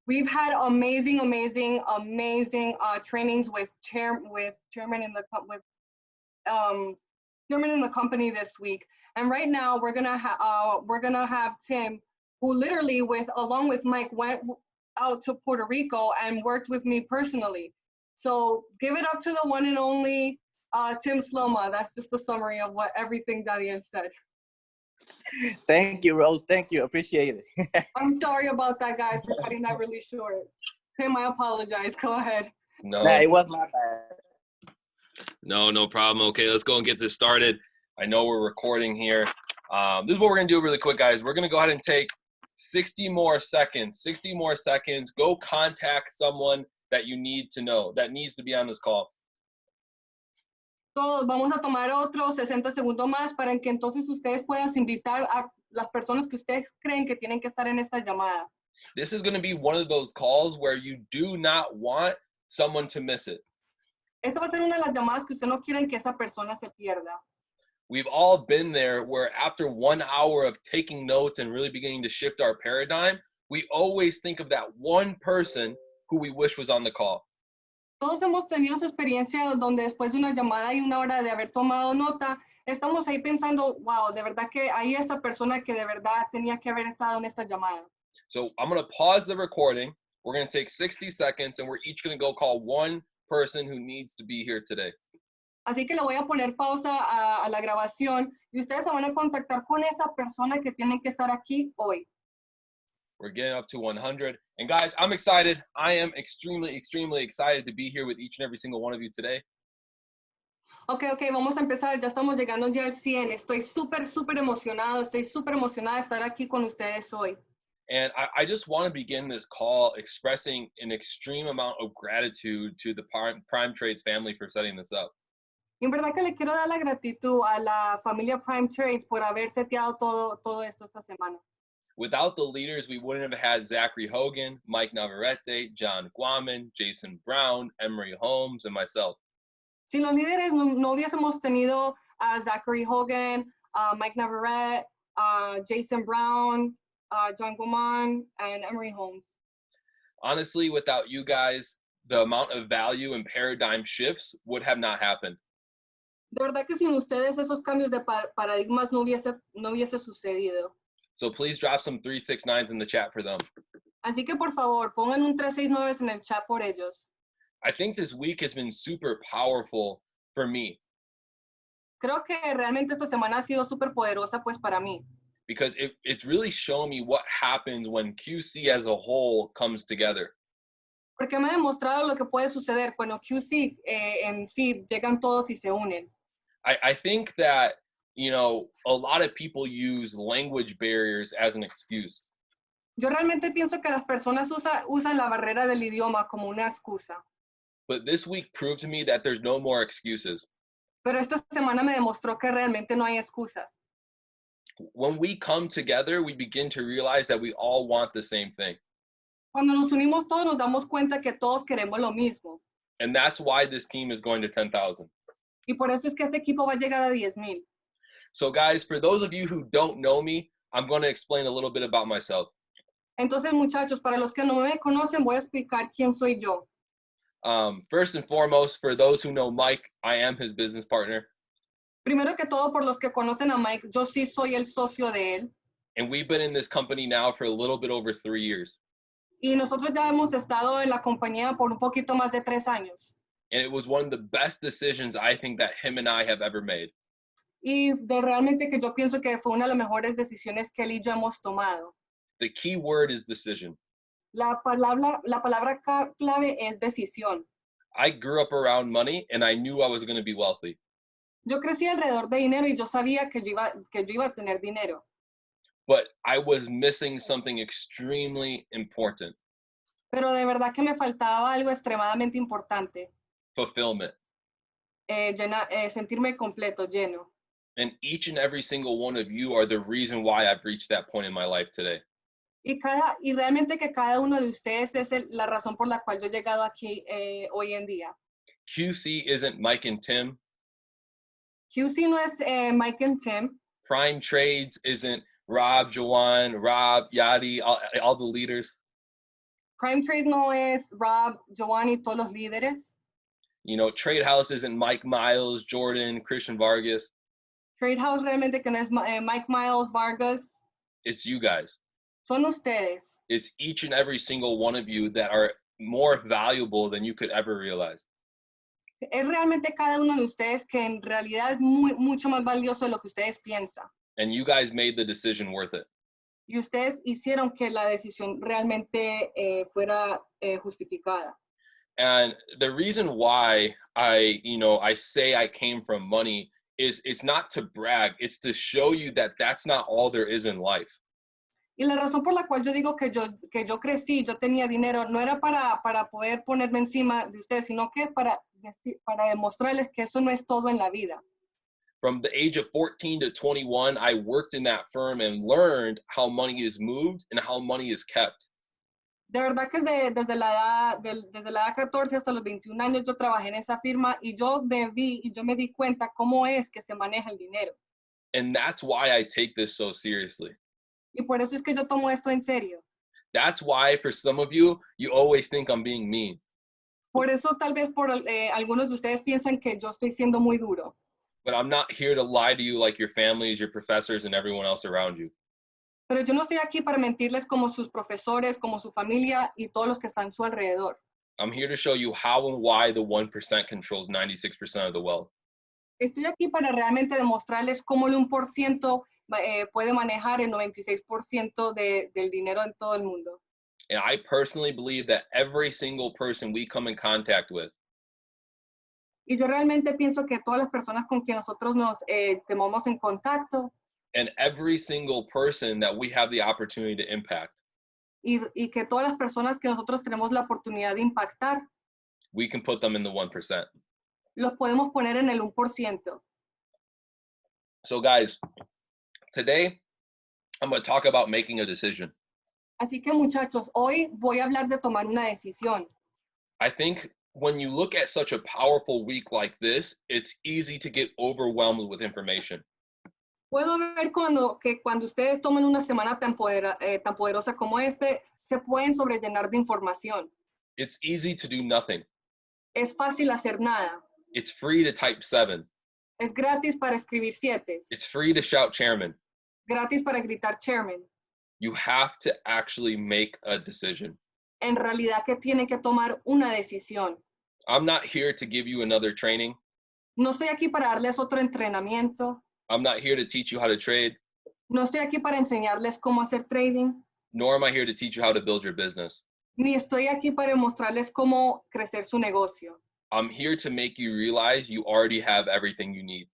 We've had amazing trainings with chairman in the chairman in the company this week. And right now we're gonna have Tim, who literally along with Mike went out to Puerto Rico and worked with me personally. So give it up to the one and only Tim Sloma. That's just a summary of everything Daniel said. Thank you, Rose. Thank you. Appreciate it. I'm sorry about that, guys, for cutting that really short. Tim, I apologize. Go ahead. No, Nah, it was my bad. No problem. Okay, let's go and get this started. I know we're recording here. This is what we're going to do really quick, guys. We're going to go ahead and take 60 more seconds. Go contact someone that you need to know, that needs to be on this call. Todos vamos a tomar otros 60 segundos más para que entonces ustedes puedan invitar a las personas que ustedes creen que tienen que estar en esta llamada. This is going to be one of those calls where you do not want someone to miss it. Esta va a ser una de las llamadas que usted no quieren que esa persona se pierda. We've all been there where after 1 hour of taking notes and really beginning to shift our paradigm, we always think of that one person who we wish was on the call. Todos hemos tenido esa experiencia donde después de una llamada y una hora de haber tomado nota, estamos ahí pensando, wow, de verdad que hay esa persona que de verdad tenía que haber estado en esta llamada. So I'm going to pause the recording. We're going to take 60 seconds and we're each going to go call one person who needs to be here today. Así que le voy a poner pausa a la grabación y ustedes se van a contactar con esa persona que tiene que estar aquí hoy. We're getting up to 100. And guys, I'm excited. I am extremely excited to be here with each and every single one of you today. Ok, vamos a empezar. Ya estamos llegando ya al 100. Estoy súper emocionada de estar aquí con ustedes hoy. And I just want to begin this call expressing an extreme amount of gratitude to the Prime Trades family for setting this up. Y en verdad que le quiero dar la gratitud a la familia Prime Trades por haber seteado todo esto esta semana. Without the leaders, we wouldn't have had Zachary Hogan, Mike Navarrete, John Guaman, Jason Brown, Emery Holmes, and myself. Sin los líderes no hubiésemos tenido a Zachary Hogan, Mike Navarrete, Jason Brown, John Guaman, and Emery Holmes. Honestly, without you guys, the amount of value and paradigm shifts would have not happened. De verdad que sin ustedes esos cambios de paradigmas no hubiese sucedido. So please drop some 369s in the chat for them. Así que por favor, pongan un 369 en el chat por ellos. I think this week has been super powerful for me. Creo que realmente esta semana ha sido súper poderosa pues para mí. Because it's really shown me what happens when QC as a whole comes together. Porque me ha demostrado lo que puede suceder cuando QC en sí llegan todos y se unen. I think that, you know, a lot of people use language barriers as an excuse. Yo realmente pienso que las personas usan la barrera del idioma como una excusa. But this week proved to me that there's no more excuses. Pero esta semana me demostró que realmente no hay excusas. When we come together, we begin to realize that we all want the same thing. Cuando nos unimos todos nos damos cuenta que todos queremos lo mismo. And that's why this team is going to 10,000. Y por eso es que este equipo va a llegar a 10,000. So guys, for those of you who don't know me, I'm going to explain a little bit about myself. Entonces, muchachos, para los que no me conocen, voy a explicar quién soy yo. First and foremost, for those who know Mike, I am his business partner. Primero que todo, por los que conocen a Mike, yo sí soy el socio de él. And we've been in this company now for a little bit over 3 years. Y nosotros ya hemos estado en la compañía por un poquito más de 3 años. And it was one of the best decisions I think that him and I have ever made. Y realmente que yo pienso que fue una de las mejores decisiones que él y yo hemos tomado. The key word is decision. La palabra clave es decisión. I grew up around money and I knew I was going to be wealthy. Yo crecí alrededor de dinero y yo sabía que yo iba a tener dinero. But I was missing something extremely important. Pero de verdad que me faltaba algo extremadamente importante. Fulfillment. Sentirme completo, lleno. And each and every single one of you are the reason why I've reached that point in my life today. Y realmente que cada uno de ustedes es la razón por la cual yo he llegado aquí hoy en día. QC isn't Mike and Tim. QC no es Mike and Tim. Prime Trades isn't Rob, Jawan, Rob, Yadi, all the leaders. Prime Trades no es Rob, Giovanni, todos los líderes. You know, Trade House isn't Mike Miles, Jordan, Christian Vargas. Trade House realmente que no es Mike Miles, Vargas. It's you guys. Son ustedes. It's each and every single one of you that are more valuable than you could ever realize. Es realmente cada uno de ustedes que en realidad es mucho más valioso de lo que ustedes piensan. And you guys made the decision worth it. Y ustedes hicieron que la decisión realmente fuera justificada. And the reason why I say I came from money is it's not to brag. It's to show you that that's not all there is in life. Y la razón por la cual yo digo que yo crecí, yo tenía dinero, no era para poder ponerme encima de ustedes, sino que para demostrarles que eso no es todo en la vida. From the age of 14 to 21, I worked in that firm and learned how money is moved and how money is kept. De verdad que desde la edad 14 hasta los 21 años yo trabajé en esa firma y yo me di cuenta cómo es que se maneja el dinero. And that's why I take this so seriously. Y por eso es que yo tomo esto en serio. That's why for some of you, you always think I'm being mean. Por eso tal vez algunos de ustedes piensan que yo estoy siendo muy duro. But I'm not here to lie to you like your families, your professors, and everyone else around you. Pero yo no estoy aquí para mentirles como sus profesores, como su familia y todos los que están a su alrededor. I'm here to show you how and why the 1% controls 96% of the wealth. Estoy aquí para realmente demostrarles cómo el 1% puede manejar el 96% del dinero en todo el mundo. And I personally believe that every single person we come in contact with, y yo realmente pienso que todas las personas con quien nosotros nos tenemos en contacto, and every single person that we have the opportunity to impact, y que todas las personas que nosotros tenemos la oportunidad de impactar, we can put them in the 1%. los podemos poner en el 1%. So guys, today I'm going to talk about making a decision. Así que muchachos, hoy voy a hablar de tomar una decisión. I think when you look at such a powerful week like this, it's easy to get overwhelmed with information. Puedo ver cuando ustedes toman una semana tan poderosa como se pueden sobrellenar de información. It's easy to do nothing. Es fácil hacer nada. It's free to type 7. Es gratis para escribir 7. It's free to shout chairman. Gratis para gritar chairman. You have to actually make a decision. En realidad que tienen que tomar una decisión. I'm not here to give you another training. No estoy aquí para darles otro entrenamiento. I'm not here to teach you how to trade. No estoy aquí para enseñarles cómo hacer trading. Nor am I here to teach you how to build your business. Ni estoy aquí para mostrarles cómo crecer su negocio. I'm here to make you realize you already have everything you need.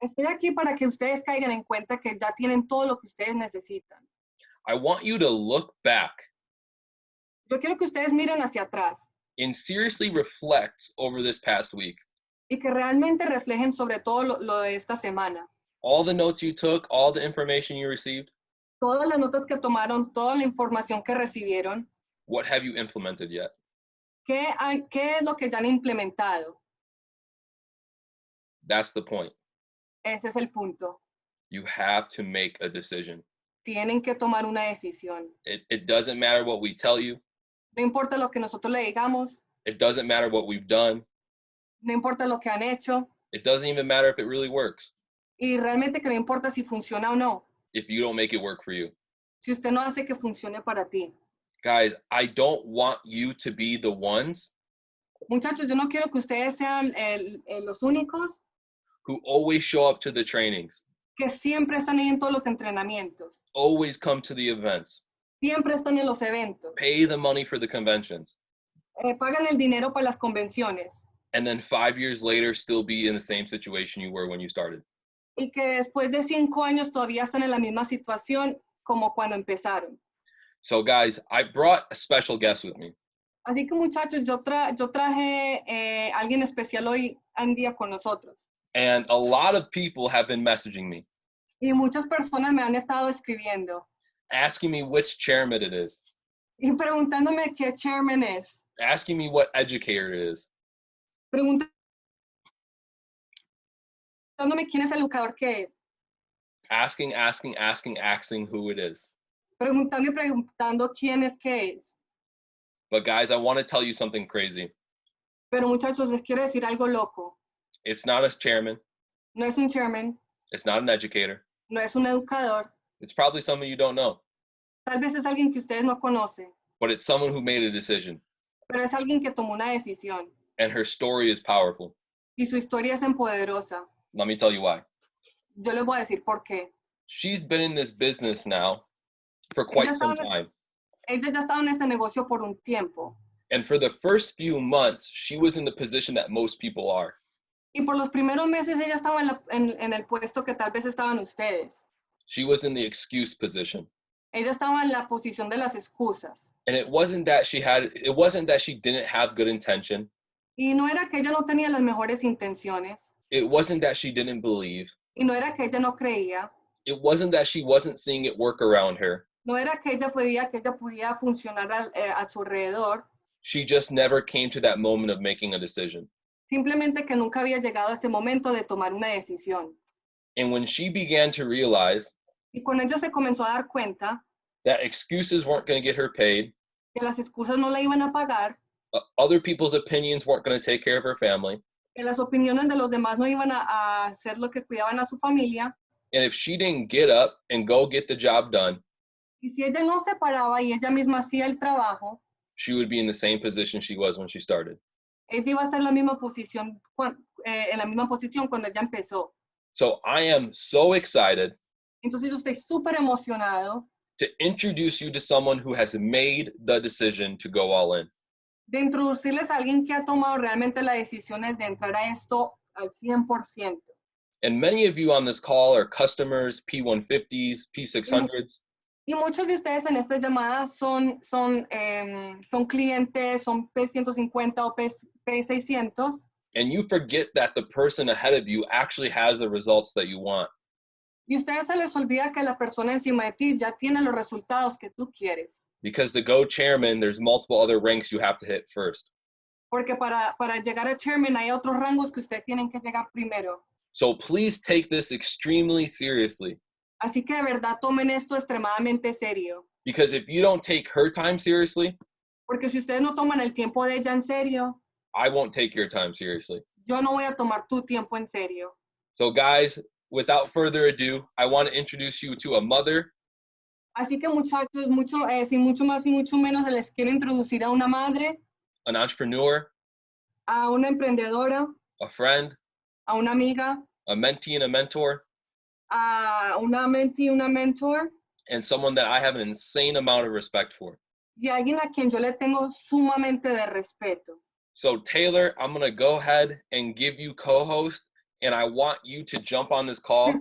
Estoy aquí para que ustedes caigan en cuenta que ya tienen todo lo que ustedes necesitan. I want you to look back Yo quiero que ustedes miren hacia atrás and seriously reflect over this past week. y que realmente reflejen sobre todo lo de esta semana. All the notes you took, all the information you received, Todas las notas que tomaron, toda la información que recibieron, what have you implemented yet? ¿qué es lo que ya han implementado? That's the point. Ese es el punto. You have to make a decision. Tienen que tomar una decisión. It doesn't matter what we tell you. No importa lo que nosotros le digamos, It doesn't matter what we've done. no importa lo que han hecho, It doesn't even matter if it really works y realmente que no importa si funciona o no, if you don't make it work for you. si usted no hace que funcione para ti. Guys, I don't want you to be the ones Muchachos, yo no quiero que ustedes sean los únicos who always show up to the trainings, que siempre están ahí en todos los entrenamientos, always come to the events, siempre están en los eventos, pay the money for the conventions, pagan el dinero para las convenciones and then 5 years later still be in the same situation you were when you started. y que después de 5 años todavía están en la misma situación como cuando empezaron. So guys, I brought a special guest with me. Así que muchachos, yo traje alguien especial hoy en día con nosotros. And a lot of people have been messaging me, Y muchas personas me han estado escribiendo asking me which chairman it is, y preguntándome qué chairman es, asking me what educator it is. preguntándome quién es el educador que es, Asking who it is. preguntando y preguntando quién es qué es. But guys, I want to tell you something crazy. Pero muchachos, les quiero decir algo loco. It's not a chairman. No es un chairman, It's not an educator. no es un educador. It's probably someone you don't know. Tal vez es alguien que ustedes no conocen, But it's someone who made a decision. pero es alguien que tomó una decisión. And her story is powerful. Y su historia es empoderosa. Let me tell you why. Yo les voy a decir por qué. She's been in this business now for quite some time. Ella ya estaba en ese negocio por un tiempo. And for the first few months, she was in the position that most people are. Y por los primeros meses ella estaba en el puesto que tal vez estaban ustedes. She was in the excuse position. Ella estaba en la posición de las excusas. And it wasn't that she didn't have good intention. Y no era que ella no tenía las mejores intenciones. It wasn't that she didn't believe. Y no era que ella no creía. It wasn't that she wasn't seeing it work around her. No era que ella podía funcionar a su alrededor. She just never came to that moment of making a decision. Simplemente que nunca había llegado a ese momento de tomar una decisión. And when she began to realize Y cuando ella se comenzó a dar cuenta that excuses weren't going to get her paid, que las excusas no la iban a pagar, other people's opinions weren't going to take care of her family, que las opiniones de los demás no iban a hacer lo que cuidaban a su familia, and if she didn't get up and go get the job done, y si ella no se paraba y ella misma hacía el trabajo, she would be in the same position she was when she started. ella iba a estar en la misma posición, cuando ella empezó. So I am so excited Entonces yo estoy súper emocionado to introduce you to someone who has made the decision to go all in. de introducirles a alguien que ha tomado realmente la decisión de entrar a esto al 100%. And many of you on this call are customers, P150s, P600s. Y muchos de ustedes en esta llamada son clientes, son P150 o P600. And you forget that the person ahead of you actually has the results that you want. Y a ustedes se les olvida que la persona encima de ti ya tiene los resultados que tú quieres. Because to go chairman, there's multiple other ranks you have to hit first. Porque para llegar a chairman hay otros rangos que ustedes tienen que llegar primero. So please take this extremely seriously. Así que de verdad tomen esto extremadamente serio. Because if you don't take her time seriously, Porque si ustedes no toman el tiempo de ella en serio, I won't take your time seriously. yo no voy a tomar tu tiempo en serio. So guys, without further ado, I want to introduce you to a mother, Así que muchachos, sin mucho más y mucho menos, les quiero introducir a una madre, an entrepreneur, a una emprendedora, a friend, a una amiga, a mentee and a mentor, a una mentee, una mentor, and someone that I have an insane amount of respect for. y alguien a quien yo le tengo sumamente de respeto. So Taylor, I'm going to go ahead and give you co-host, and I want you to jump on this call.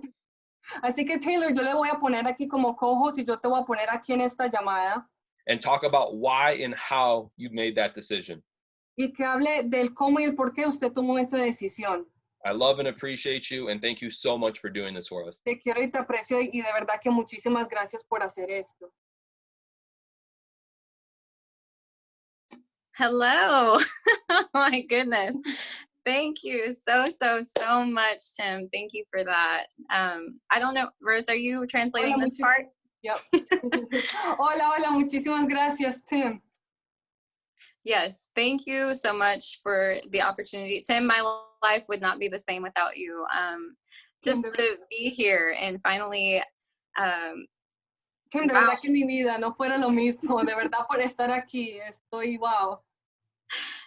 Así que Taylor, yo le voy a poner aquí como co-host y yo te voy a poner aquí en esta llamada and talk about why and how you made that decision. y que hable del cómo y el por qué usted tomó esa decisión. I love and appreciate you, and thank you so much for doing this for us. Te quiero y te aprecio y de verdad que muchísimas gracias por hacer esto. Hello. Oh my goodness. Thank you so much, Tim. Thank you for that. I don't know, Rose, are you translating this part? Yep. Hola, muchísimas gracias, Tim. Yes, thank you so much for the opportunity. Tim, my life would not be the same without you. Just to be here and finally. Tim, de verdad que mi vida no fuera lo mismo. De verdad por estar aquí. Estoy wow.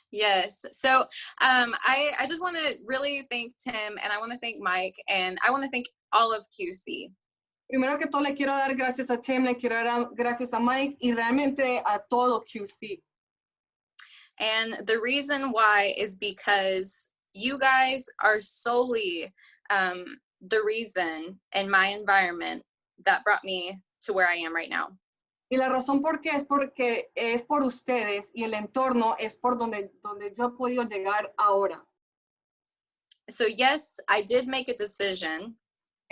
Yes. So I just want to really thank Tim, and I want to thank Mike, and I want to thank all of QC. Primero que todo le quiero dar gracias a Tim, le quiero dar gracias a Mike y realmente a todo QC. And the reason why is because you guys are solely the reason in my environment that brought me to where I am right now. Y la razón por qué es porque es por ustedes y el entorno es por donde yo he podido llegar ahora. So yes, I did make a decision.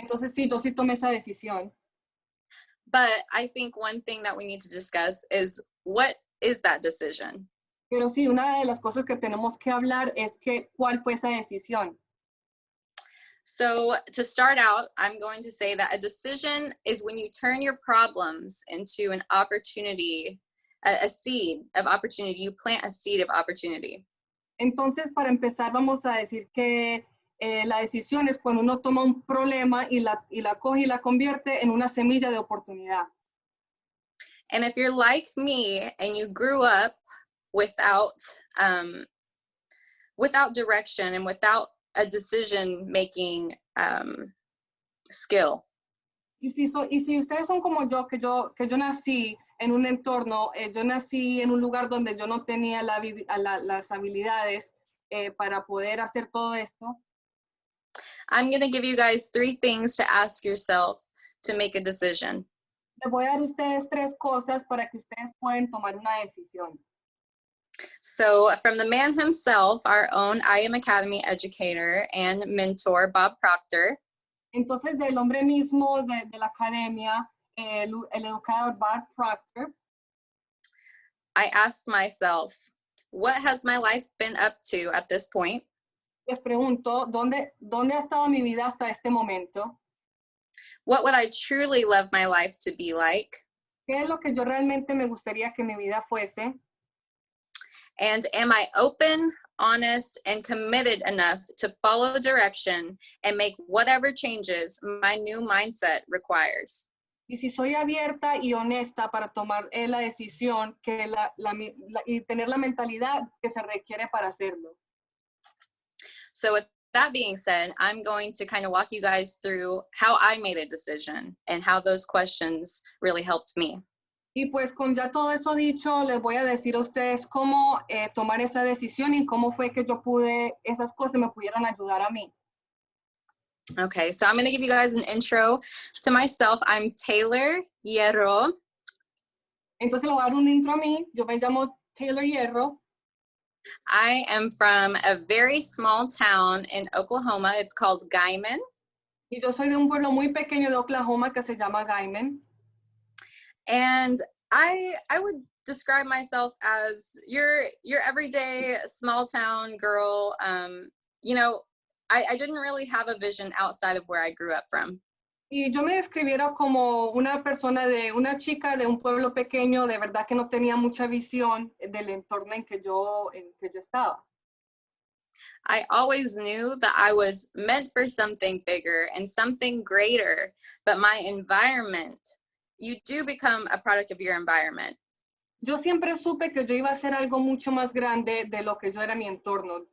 Entonces sí, yo sí tomé esa decisión. But I think one thing that we need to discuss is what is that decision? Pero sí, una de las cosas que tenemos que hablar es que cuál fue esa decisión. So to start out, I'm going to say that a decision is when you turn your problems into an opportunity a seed of opportunity. You plant a seed of opportunity. Entonces, para empezar, vamos a decir que la decisión es cuando uno toma un problema y la coge y la convierte en una semilla de oportunidad. And if you're like me and you grew up without direction and without a decision-making skill. Y si ustedes son como yo, que yo nací en un entorno, yo nací en un lugar donde yo no tenía las habilidades para poder hacer todo esto. I'm going to give you guys 3 things to ask yourself to make a decision. Les voy a dar a ustedes 3 cosas para que ustedes puedan tomar una decisión. So from the man himself, our own I Am Academy educator and mentor, Bob Proctor. Entonces, del hombre mismo de la academia, el educador Bob Proctor, I asked myself, what has my life been up to at this point? les pregunto, ¿dónde ha estado mi vida hasta este momento? What would I truly love my life to be like? ¿Qué es lo que yo realmente me gustaría que mi vida fuese? And am I open, honest, and committed enough to follow direction and make whatever changes my new mindset requires? Y si soy abierta y honesta para tomar la decisión y tener la mentalidad que se requiere para hacerlo. So with that being said, I'm going to kind of walk you guys through how I made a decision and how those questions really helped me. Y pues con ya todo eso dicho, les voy a decir a ustedes cómo tomar esa decisión y cómo fue que esas cosas me pudieran ayudar a mí. Okay, so I'm going to give you guys an intro to myself. I'm Taylor Hierro. Entonces le voy a dar un intro a mí. Yo me llamo Taylor Hierro. I am from a very small town in Oklahoma. It's called Guyman. Y yo soy de un pueblo muy pequeño de Oklahoma que se llama Guyman. And I would describe myself as your everyday small town girl. You know, I didn't really have a vision outside of where I grew up from. Y yo me describiera como una chica de un pueblo pequeño, de verdad que no tenía mucha visión del entorno en que yo estaba. I always knew that I was meant for something bigger and something greater, but my environment, you do become a product of your environment. Yo siempre supe que yo iba a hacer algo mucho más grande de lo que yo era mi entorno.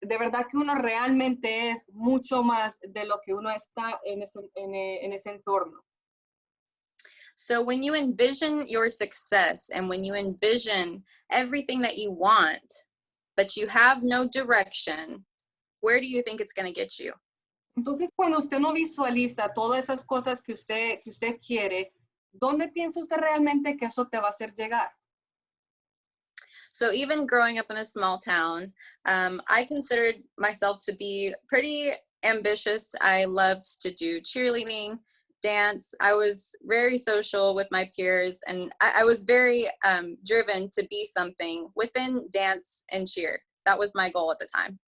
De verdad que uno realmente es mucho más de lo que uno está en ese entorno. So when you envision your success and when you envision everything that you want, but you have no direction, where do you think it's going to get you? Entonces, cuando usted no visualiza todas esas cosas que usted quiere, ¿dónde piensa usted realmente que eso te va a hacer llegar? So even growing up in a small town, I considered myself to be pretty ambitious. I loved to do cheerleading, dance. I was very social with my peers, and I was very driven to be something within dance and cheer. That was my goal at the time.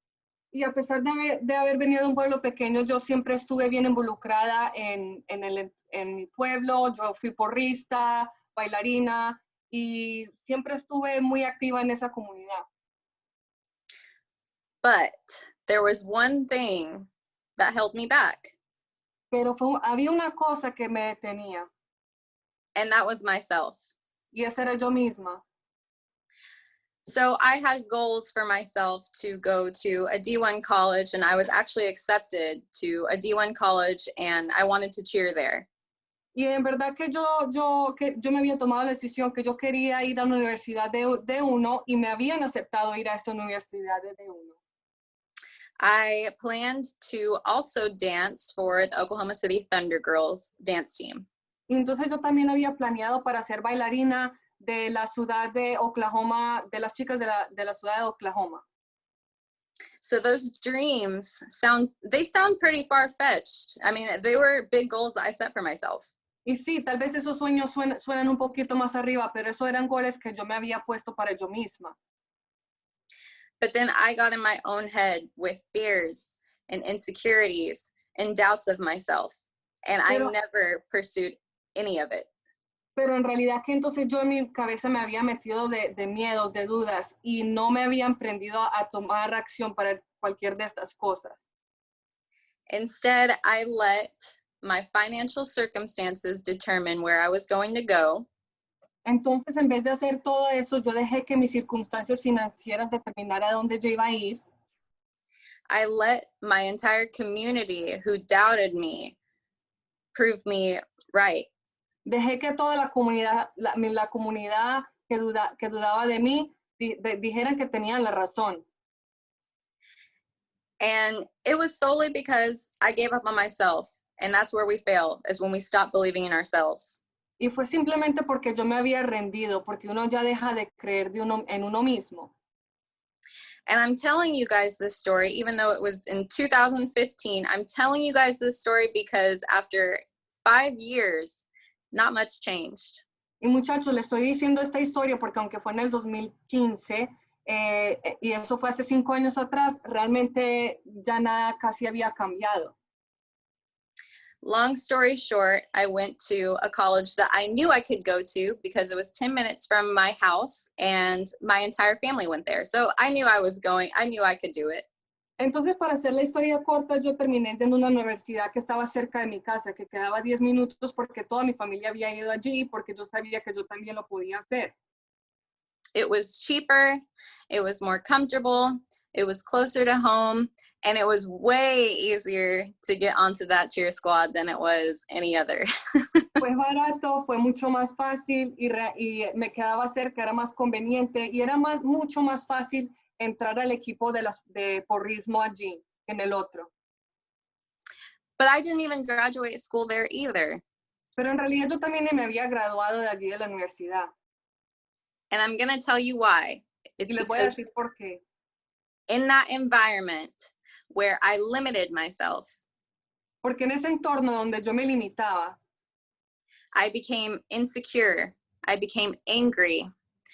Y a pesar de haber venido de un pueblo pequeño, yo siempre estuve bien involucrada en mi pueblo. Yo fui porrista, bailarina, y siempre estuve muy activa en esa comunidad. But there was one thing that held me back. Pero había una cosa que me detenía. And that was myself. Y esa era yo misma. So I had goals for myself to go to a D1 college, and I was actually accepted to a D1 college, and I wanted to cheer there. Y en verdad que yo me había tomado la decisión que yo quería ir a una universidad de D1 y me habían aceptado ir a esa universidad de D1. I planned to also dance for the Oklahoma City Thunder Girls dance team. Y entonces yo también había planeado para ser bailarina de la ciudad de Oklahoma, de las chicas de la ciudad de Oklahoma. So those dreams sound pretty far-fetched. I mean, they were big goals that I set for myself. Y sí, tal vez esos sueños suenan un poquito más arriba, pero esos eran goles que yo me había puesto para yo misma. But then I got in my own head with fears and insecurities and doubts of myself, and I never pursued any of it. Pero en realidad que entonces yo en mi cabeza me había metido de miedos, de dudas, y no me había aprendido a tomar acción para cualquier de estas cosas. Instead, I let my financial circumstances determine where I was going to go. Entonces, en vez de hacer todo eso, yo dejé que mis circunstancias financieras determinaran a dónde yo iba a ir. I let my entire community who doubted me prove me right. Dejé que toda la comunidad, la comunidad que dudaba de mí, dijeran que tenían la razón. And it was solely because I gave up on myself. And that's where we fail, is when we stop believing in ourselves. Y fue simplemente porque yo me había rendido, porque uno ya deja de creer en uno mismo. And I'm telling you guys this story, even though it was in 2015, I'm telling you guys this story because after 5 years, not much changed. Y muchachos, les estoy diciendo esta historia porque aunque fue en el 2015, y eso fue hace 5 años atrás, realmente ya nada casi había cambiado. Long story short, I went to a college that I knew I could go to because it was 10 minutes from my house and my entire family went there. So I knew I was going, I knew I could do it. Entonces, para hacer la historia corta, yo terminé yendo a una universidad que estaba cerca de mi casa, que quedaba 10 minutos porque toda mi familia había ido allí, porque yo sabía que yo también lo podía hacer. It was cheaper, it was more comfortable, it was closer to home, and it was way easier to get onto that cheer squad than it was any other. Fue barato, fue mucho más fácil y me quedaba cerca, era más conveniente y era mucho más fácil entrar al equipo de porrismo allí, en el otro. But I didn't even graduate school there either. Pero en realidad yo también me había graduado de allí de la universidad. And I'm going to tell you why. Y les voy a decir por qué. In that environment where I limited myself, Porque en ese entorno donde yo me limitaba, I became insecure, I became angry,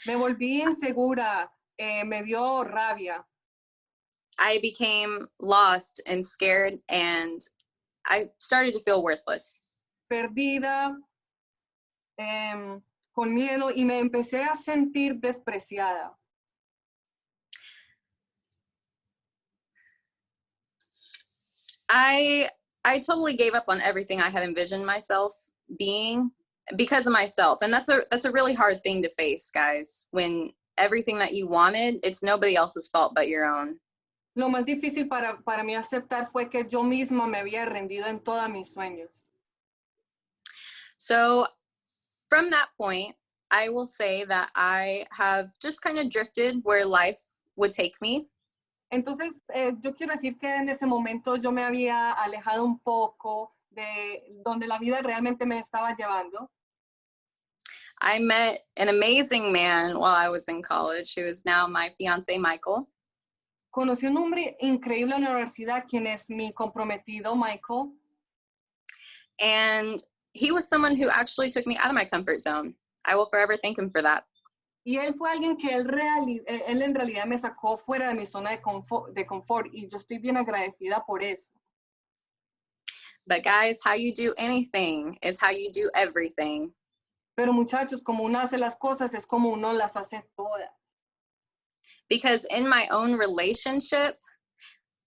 me volví insegura, me dio rabia, I became lost and scared, and I started to feel worthless. perdida, con miedo y me empecé a sentir despreciada. I totally gave up on everything I had envisioned myself being because of myself. And that's a really hard thing to face, guys. When everything that you wanted, it's nobody else's fault but your own. Lo más difícil para mí aceptar fue que yo misma me había rendido en todos mis sueños. So from that point, I will say that I have just kind of drifted where life would take me. Entonces, yo quiero decir que en ese momento yo me había alejado un poco de donde la vida realmente me estaba llevando. I met an amazing man while I was in college, who is now my fiance, Michael. Conocí un hombre increíble en la universidad, quien es mi comprometido, Michael. And he was someone who actually took me out of my comfort zone. I will forever thank him for that. Y él fue alguien que él en realidad me sacó fuera de mi zona de confort y yo estoy bien agradecida por eso. But guys, how you do anything is how you do everything. Pero muchachos, como uno hace las cosas es como uno las hace todas. Because in my own relationship,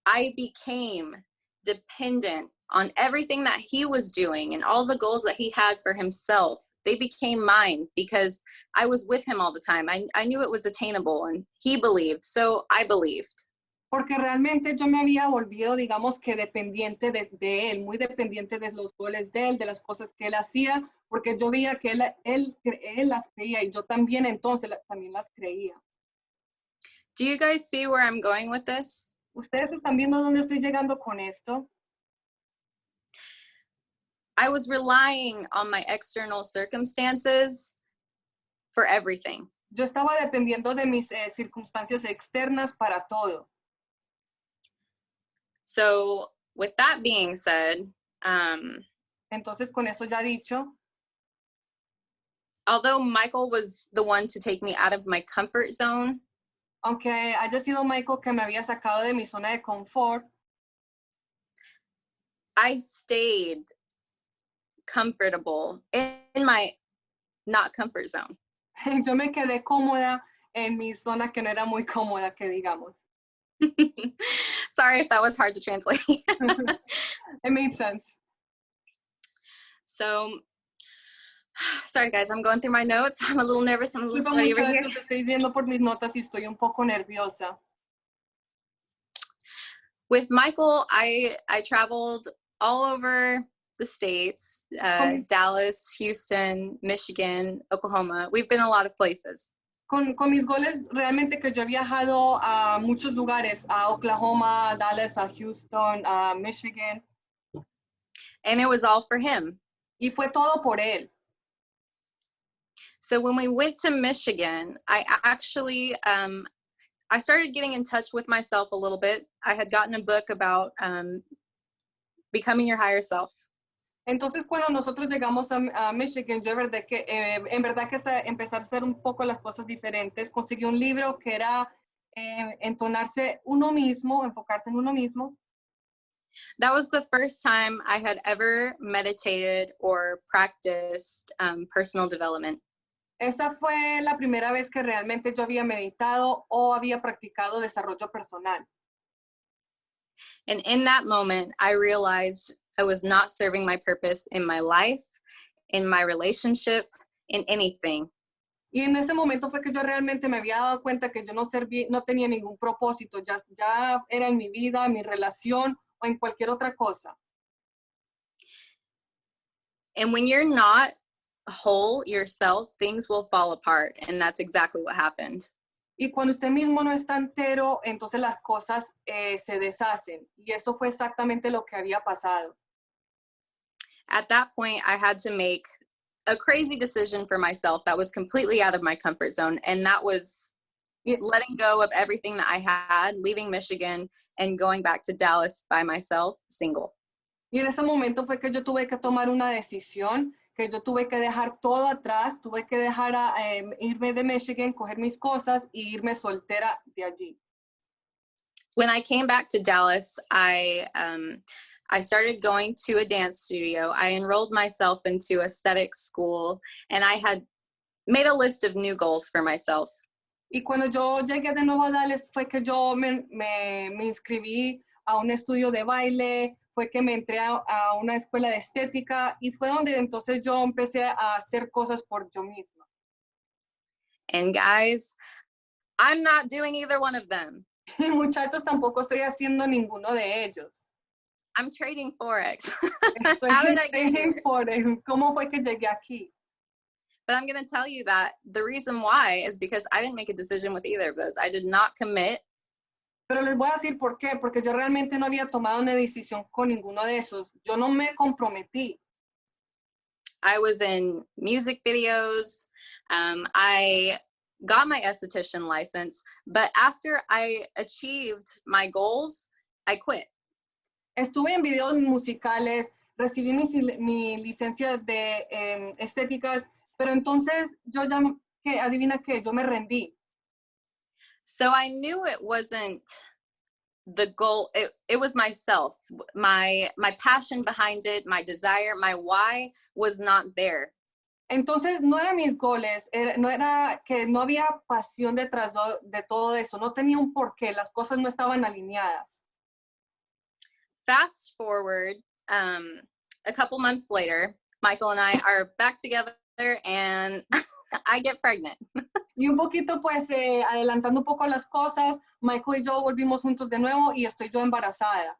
I became dependent on everything that he was doing and all the goals that he had for himself. They became mine because I was with him all the time. I knew it was attainable and he believed, so I believed. Porque realmente yo me había volvido, digamos que dependiente de él, muy dependiente de los goles de él, de las cosas que él hacía, porque yo veía que él las creía y yo también entonces también las creía. Do you guys see where I'm going with this? ¿Ustedes están viendo dónde estoy llegando con esto? I was relying on my external circumstances for everything. Yo estaba dependiendo de mis circunstancias externas para todo. So with that being said, Entonces, con eso ya dicho, although Michael was the one to take me out of my comfort zone, aunque haya sido Michael que me había sacado de mi zona de confort, I stayed comfortable in my not comfort zone. Yo me quedé cómoda en mi zona que no era muy cómoda, que digamos. Sorry if that was hard to translate. It made sense. So, sorry guys, I'm going through my notes. I'm a little nervous. I'm a little Disculpa, sweaty over here. muchachos, estoy viendo por mis notas y estoy un poco nerviosa. With Michael, I traveled all over the states, Dallas, Houston, Michigan, Oklahoma. We've been a lot of places. Con mis goles, realmente que yo he viajado a muchos lugares, a Oklahoma, a Dallas, a Houston, a Michigan. And it was all for him. Y fue todo por él. So when we went to Michigan, I actually, I started getting in touch with myself a little bit. I had gotten a book about becoming your higher self. Entonces, cuando nosotros llegamos a Michigan, yo en verdad que empezar a hacer un poco las cosas diferentes. Conseguí un libro que era entonarse uno mismo, enfocarse en uno mismo. That was the first time I had ever meditated or practiced personal development. Esa fue la primera vez que realmente yo había meditado o había practicado desarrollo personal. And in that moment, I realized I was not serving my purpose in my life, in my relationship, in anything. Y en ese momento fue que yo realmente me había dado cuenta que yo no tenía ningún propósito, ya era en mi vida, en mi relación o en cualquier otra cosa. And when you're not whole yourself, things will fall apart. And that's exactly what happened. Y cuando usted mismo no está entero, entonces las cosas se deshacen. Y eso fue exactamente lo que había pasado. At that point, I had to make a crazy decision for myself that was completely out of my comfort zone. And that was letting go of everything that I had, leaving Michigan and going back to Dallas by myself, single. Y en ese momento fue que yo tuve que tomar una decisión, que yo tuve que dejar todo atrás, tuve que dejar irme de Michigan, coger mis cosas y irme soltera de allí. When I came back to Dallas, I started going to a dance studio. I enrolled myself into aesthetic school, and I had made a list of new goals for myself. Y cuando yo llegué de nuevo a Dallas fue que yo me inscribí a un estudio de baile, fue que me entré a una escuela de estética y fue donde entonces yo empecé a hacer cosas por yo misma. And guys, I'm not doing either one of them. Y muchachos, tampoco estoy haciendo ninguno de ellos. I'm trading Forex. Estoy How did I get trading here? Forex. ¿Cómo fue que llegué aquí? But I'm going to tell you that the reason why is because I didn't make a decision with either of those. I did not commit. Pero les voy a decir por qué, porque yo realmente no había tomado una decisión con ninguno de esos. Yo no me comprometí. I was in music videos. I got my esthetician license, but after I achieved my goals, I quit. Estuve en videos musicales, recibí mi licencia de estéticas, pero entonces yo ya, adivina qué, yo me rendí. So I knew it wasn't the goal. It was myself. My passion behind it, my desire, my why was not there. Entonces no eran mis goles, no era que no había pasión detrás de todo eso, no tenía un porqué, las cosas no estaban alineadas. Fast forward, a couple months later, Michael and I are back together and I get pregnant. Y un poquito, pues, adelantando un poco las cosas, Michael y yo volvimos juntos de nuevo y estoy yo embarazada.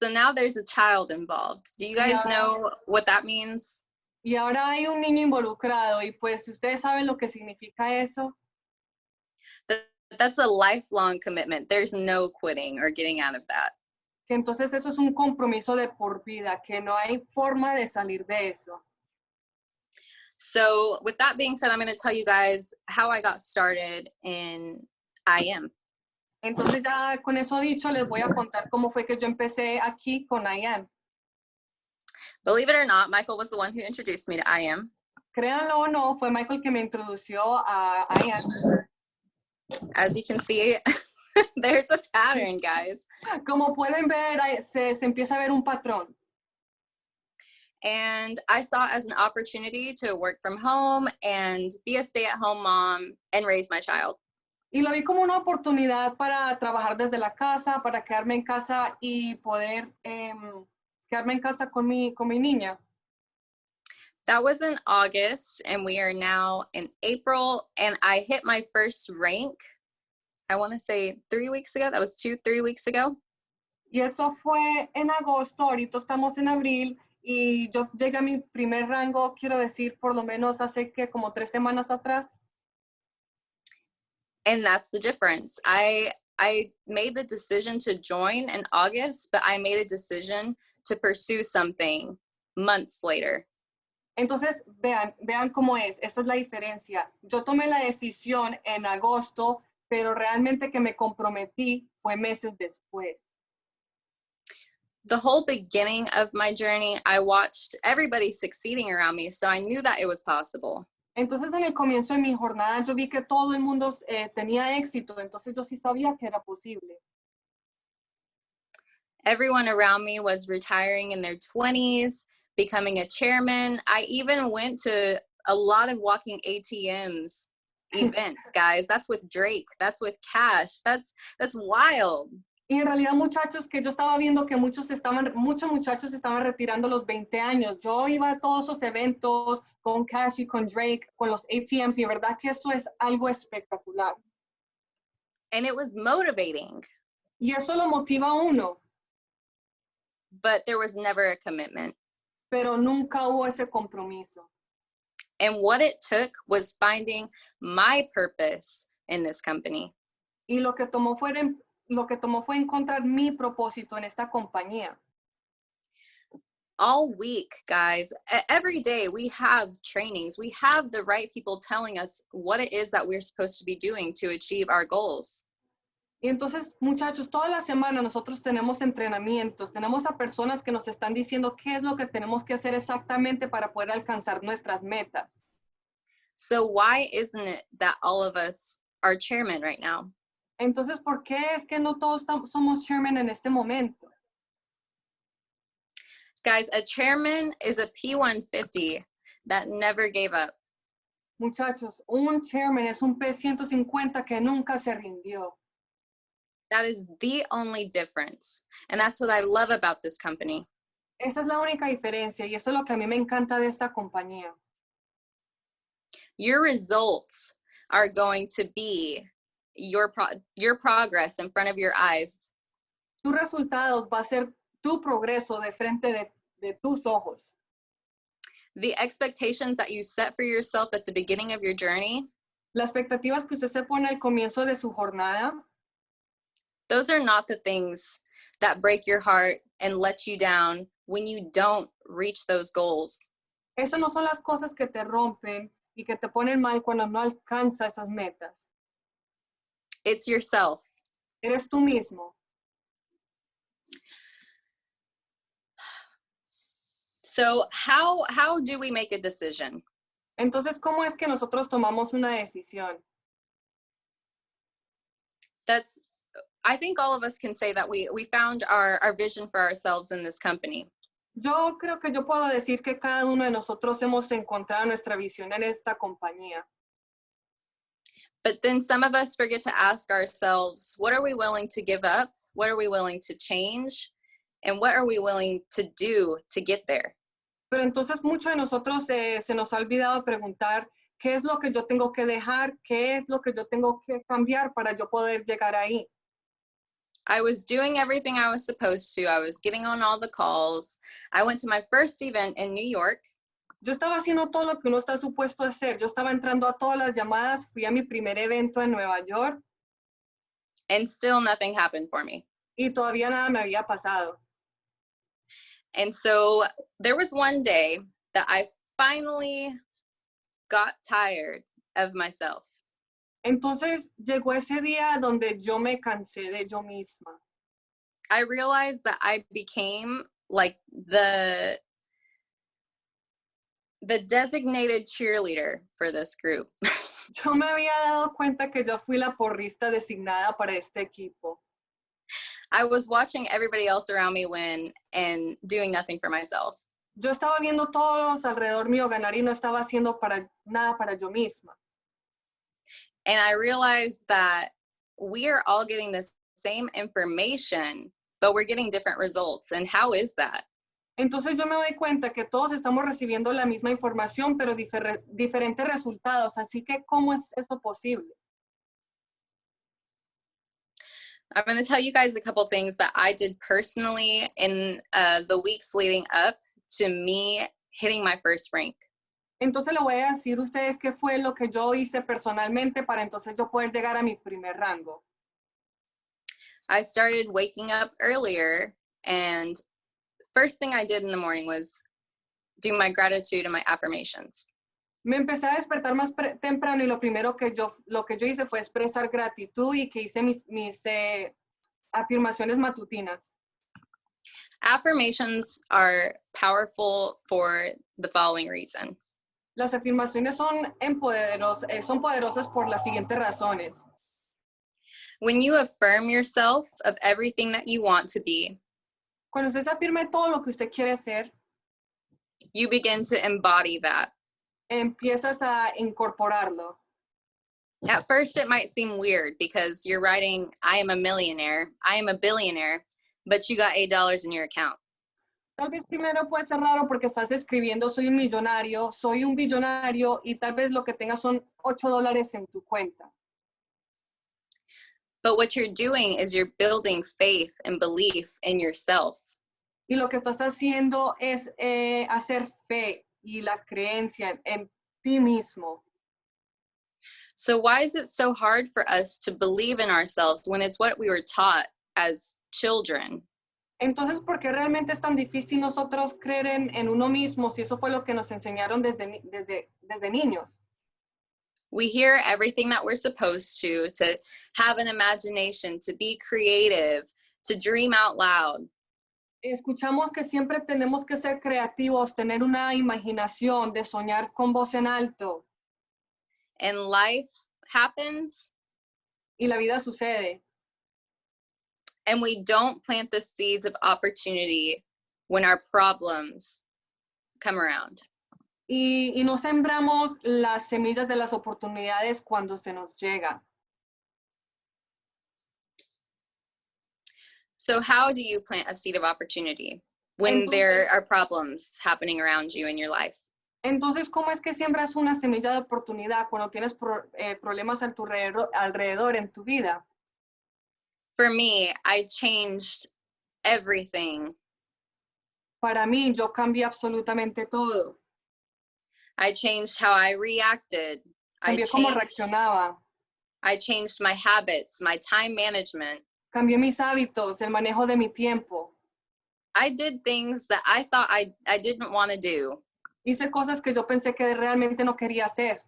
So now there's a child involved. Do you guys know what that means? Y ahora hay un niño involucrado y pues ustedes saben lo que significa eso. That's a lifelong commitment. There's no quitting or getting out of that. Que entonces eso es un compromiso de por vida, que no hay forma de salir de eso. So with that being said, I'm going to tell you guys how I got started in IM. Entonces ya con eso dicho, les voy a contar cómo fue que yo empecé aquí con IM. Believe it or not, Michael was the one who introduced me to IM. Créanlo o no, fue Michael que me introdució a IM. As you can see, there's a pattern, guys. Como pueden ver, se empieza a ver un patrón. And I saw it as an opportunity to work from home and be a stay-at-home mom and raise my child. Y lo vi como una oportunidad para trabajar desde la casa, para quedarme en casa y poder quedarme en casa con mi niña. That was in August, and we are now in April, and I hit my first rank, I want to say 3 weeks ago. That was 3 weeks ago. Y eso fue en agosto, ahorita estamos en abril, y yo llegué a mi primer rango, quiero decir, por lo menos hace que como 3 semanas atrás. And that's the difference. I made the decision to join in August, but I made a decision to pursue something months later. Entonces, vean cómo es, esa es la diferencia. Yo tomé la decisión en agosto, pero realmente que me comprometí fue meses después. The whole beginning of my journey, I watched everybody succeeding around me, so I knew that it was possible. Entonces, en el comienzo de mi jornada, yo vi que todo el mundo tenía éxito, entonces yo sí sabía que era posible. Everyone around me was retiring in their 20s, becoming a chairman. I even went to a lot of walking ATMs events, guys. That's with Drake. That's with Cash. That's wild. Y en realidad, muchachos, que yo estaba viendo que muchos muchachos estaban retirando a los 20 años. Yo iba a todos esos eventos con Cash y con Drake, con los ATMs, y de verdad que eso es algo espectacular. And it was motivating. Y eso lo motiva a uno. But there was never a commitment. Pero nunca hubo ese compromiso. And what it took was finding my purpose in this company. Y lo que tomó fue encontrar mi propósito en esta compañía. All week, guys, every day we have trainings. We have the right people telling us what it is that we're supposed to be doing to achieve our goals. Y entonces, muchachos, toda la semana nosotros tenemos entrenamientos, tenemos a personas que nos están diciendo qué es lo que tenemos que hacer exactamente para poder alcanzar nuestras metas. So why isn't it that all of us are chairmen right now? Entonces, ¿por qué es que no todos somos chairman en este momento? Guys, a chairman is a P150 that never gave up. Muchachos, un chairman es un P150 que nunca se rindió. That is the only difference. And that's what I love about this company. Esa es la única diferencia y eso es lo que a mí me encanta de esta compañía. Your results are going to be your progress in front of your eyes. Tus resultados va a ser tu progreso de frente de tus ojos. The expectations that you set for yourself at the beginning of your journey, Las expectativas que usted se pone al comienzo de su jornada, those are not the things that break your heart and let you down when you don't reach those goals. esas no son las cosas que te rompen y que te ponen mal cuando no alcanzas esas metas. It's yourself. Eres tú mismo. So how do we make a decision? Entonces, ¿cómo es que nosotros tomamos una decisión? I think all of us can say that we found our vision for ourselves in this company. Yo creo que yo puedo decir que cada uno de nosotros hemos encontrado nuestra visión en esta compañía. But then some of us forget to ask ourselves, what are we willing to give up? What are we willing to change? And what are we willing to do to get there? Pero entonces muchos de nosotros se nos ha olvidado preguntar qué es lo que yo tengo que dejar, qué es lo que yo tengo que cambiar para yo poder llegar ahí. I was doing everything I was supposed to. I was getting on all the calls. I went to my first event in New York. Yo estaba haciendo todo lo que uno está supuesto a hacer. Yo estaba entrando a todas las llamadas, fui a mi primer evento en Nueva York. And still nothing happened for me. Y todavía nada me había pasado. And so there was one day that I finally got tired of myself. Entonces llegó ese día donde yo me cansé de yo misma. I realized that I became like the designated cheerleader for this group. Yo me había dado cuenta que yo fui la porrista designada para este equipo. I was watching everybody else around me win and doing nothing for myself. Yo estaba viendo todos alrededor mío ganar y no estaba haciendo nada para yo misma. And I realized that we are all getting the same information, but we're getting different results. And how is that? Entonces yo me doy cuenta que todos estamos recibiendo la misma información, pero diferentes resultados. Así que, ¿cómo es esto posible? I'm going to tell you guys a couple things that I did personally in the weeks leading up to me hitting my first rank. Entonces le voy a decir a ustedes qué fue lo que yo hice personalmente para entonces yo poder llegar a mi primer rango. I started waking up earlier, and first thing I did in the morning was do my gratitude and my affirmations. Me empecé a despertar más temprano y lo primero que yo hice fue expresar gratitud y que hice mis afirmaciones matutinas. Affirmations are powerful for the following reason. Las afirmaciones son poderosas por las siguientes razones. When you affirm yourself of everything that you want to be, Cuando usted se afirme todo lo que usted quiere ser, you begin to embody that. empiezas a incorporarlo. At first, it might seem weird because you're writing, I am a millionaire, I am a billionaire, but you got $8 in your account. Tal vez primero puede ser raro porque estás escribiendo soy un millonario, soy un billonario y tal vez lo que tengas son $8 en tu cuenta. But what you're doing is you're building faith and belief in yourself. Y lo que estás haciendo es hacer fe y la creencia en ti mismo. So why is it so hard for us to believe in ourselves when it's what we were taught as children? Entonces, ¿por qué realmente es tan difícil nosotros creer en uno mismo si eso fue lo que nos enseñaron desde niños? We hear everything that we're supposed to have an imagination, to be creative, to dream out loud. Escuchamos que siempre tenemos que ser creativos, tener una imaginación, de soñar con voz en alto. And life happens. Y la vida sucede. And we don't plant the seeds of opportunity when our problems come around. Y no sembramos las semillas de las oportunidades cuando se nos llega. So how do you plant a seed of opportunity when there are problems happening around you in your life? Entonces, ¿cómo es que siembras una semilla de oportunidad cuando tienes problemas a tu alrededor en tu vida? For me, I changed everything. Para mí, yo cambié absolutamente todo. I changed how I reacted. Cambié cómo reaccionaba. I changed my habits, my time management. Cambié mis hábitos, el manejo de mi tiempo. I did things that I thought I didn't want to do. Hice cosas que yo pensé que realmente no quería hacer.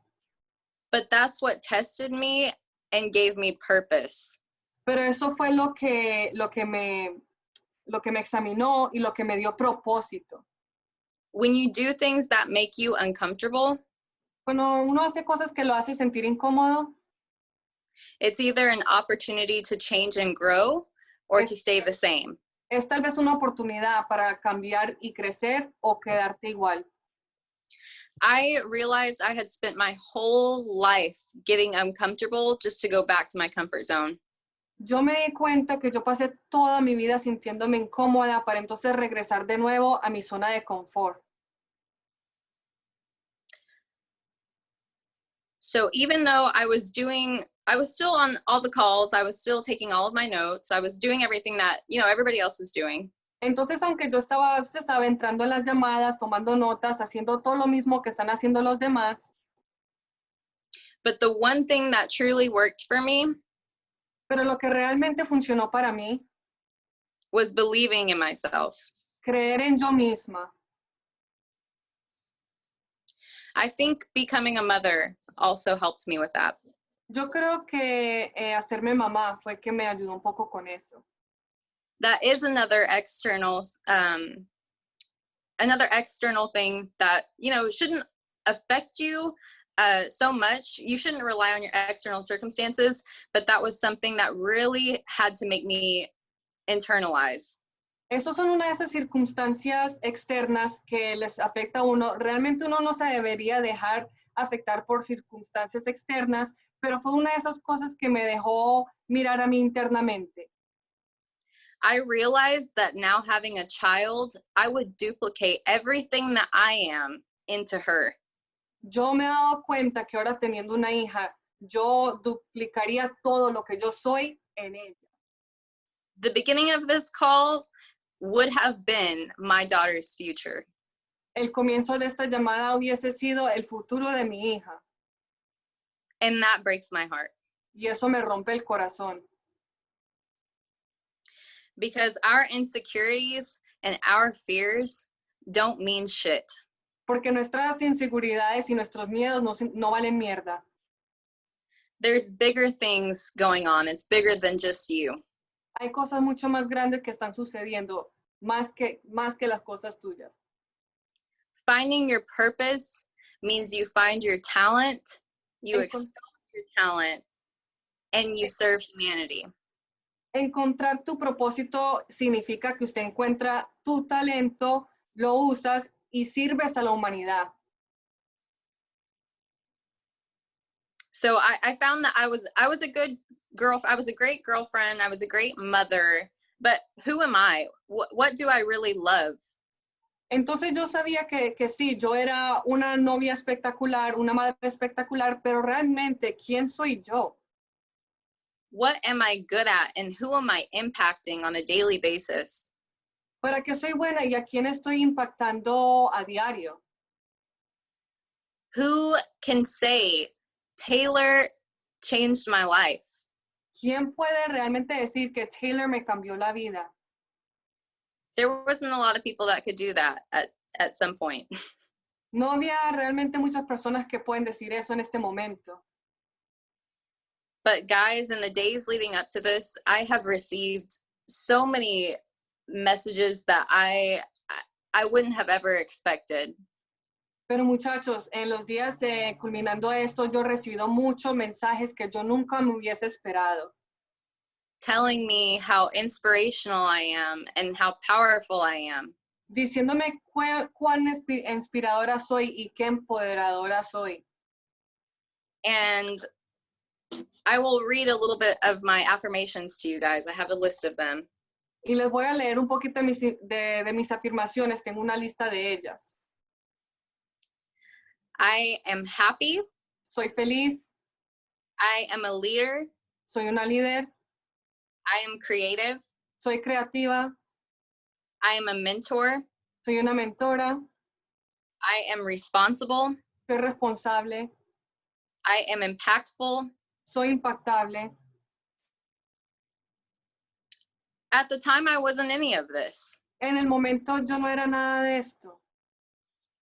But that's what tested me and gave me purpose. Pero eso fue lo que me examinó y lo que me dio propósito. When you do things that make you uncomfortable, Cuando uno hace cosas que lo hace sentir incómodo, it's either an opportunity to change and grow or to stay the same. Es tal vez una oportunidad para cambiar y crecer o quedarte igual. I realized I had spent my whole life getting uncomfortable just to go back to my comfort zone. Yo me di cuenta que yo pasé toda mi vida sintiéndome incómoda para entonces regresar de nuevo a mi zona de confort. So even though I was still on all the calls, I was still taking all of my notes, I was doing everything that, everybody else is doing. Entonces, aunque yo estaba, usted sabe, entrando en las llamadas, tomando notas, haciendo todo lo mismo que están haciendo los demás. But the one thing that truly worked for me, pero lo que realmente funcionó para mí, was believing in myself. Creer en yo misma. I think becoming a mother also helped me with that. Yo creo que hacerme mamá fue que me ayudó un poco con eso. That is another external thing that, shouldn't affect you so much. You shouldn't rely on your external circumstances, but that was something that really had to make me internalize. Esas son una de esas circunstancias externas que les afecta a uno. Realmente uno no se debería dejar afectar por circunstancias externas, pero fue una de esas cosas que me dejó mirar a mí internamente. I realized that now having a child, I would duplicate everything that I am into her. Yo me he dado cuenta que ahora teniendo una hija, yo duplicaría todo lo que yo soy en ella. The beginning of this call would have been my daughter's future. El comienzo de esta llamada hubiese sido el futuro de mi hija, And that breaks my heart y eso me rompe el corazón. because our insecurities and our fears don't mean shit. Porque nuestras inseguridades y nuestros miedos no valen mierda. There's bigger things going on. It's bigger than just you. Hay cosas mucho más grandes que están sucediendo, más que las cosas tuyas. Finding your purpose means you find your talent, you express your talent, and you serve humanity. Encontrar tu propósito significa que usted encuentra tu talento, lo usas y sirves a la humanidad. So I found that I was a good girl. I was a great girlfriend. I was a great mother. But who am I? What do I really love? Entonces yo sabía que sí, yo era una novia espectacular, una madre espectacular, pero realmente, ¿quién soy yo? What am I good at? And who am I impacting on a daily basis? ¿Para qué soy buena y a quién estoy impactando a diario? Who can say, Taylor changed my life? ¿Quién puede realmente decir que Taylor me cambió la vida? There wasn't a lot of people that could do that at some point. No había realmente muchas personas que pueden decir eso en este momento. But guys, in the days leading up to this, I have received so many messages that I wouldn't have ever expected. Pero muchachos, en los días culminando esto, yo he recibido muchos mensajes que yo nunca me hubiese esperado, Telling me how inspirational I am and how powerful I am. diciéndome cuán inspiradora soy y qué empoderadora soy. And I will read a little bit of my affirmations to you guys. I have a list of them. Y les voy a leer un poquito de mis afirmaciones, tengo una lista de ellas. I am happy. Soy feliz, I am a leader. soy una líder, I am creative. soy creativa, I am a mentor. soy una mentora, I am responsible. soy responsable, I am impactful. soy impactable. At the time, I wasn't any of this. En el momento yo no era nada de esto.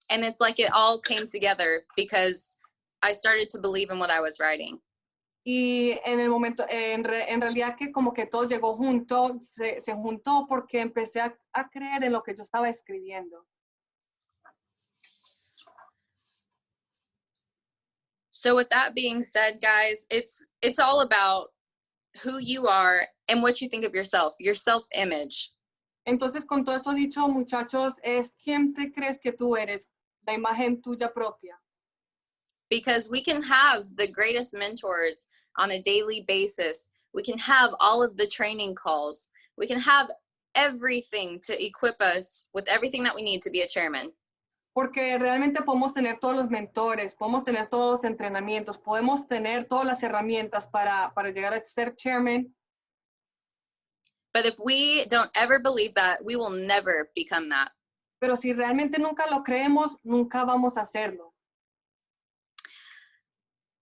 And it's like it all came together because I started to believe in what I was writing. Y en el momento, en realidad que como que todo llegó junto, se juntó porque empecé a creer en lo que yo estaba escribiendo. So with that being said, guys, it's all about who you are and what you think of yourself, your self-image. Entonces, con todo eso dicho, muchachos, es quién te crees que tú eres, la imagen tuya propia. Because we can have the greatest mentors on a daily basis. We can have all of the training calls. We can have everything to equip us with everything that we need to be a chairman. Porque realmente podemos tener todos los mentores, podemos tener todos los entrenamientos, podemos tener todas las herramientas para llegar a ser chairman. But if we don't ever believe that, we will never become that. Pero si realmente nunca lo creemos, nunca vamos a hacerlo.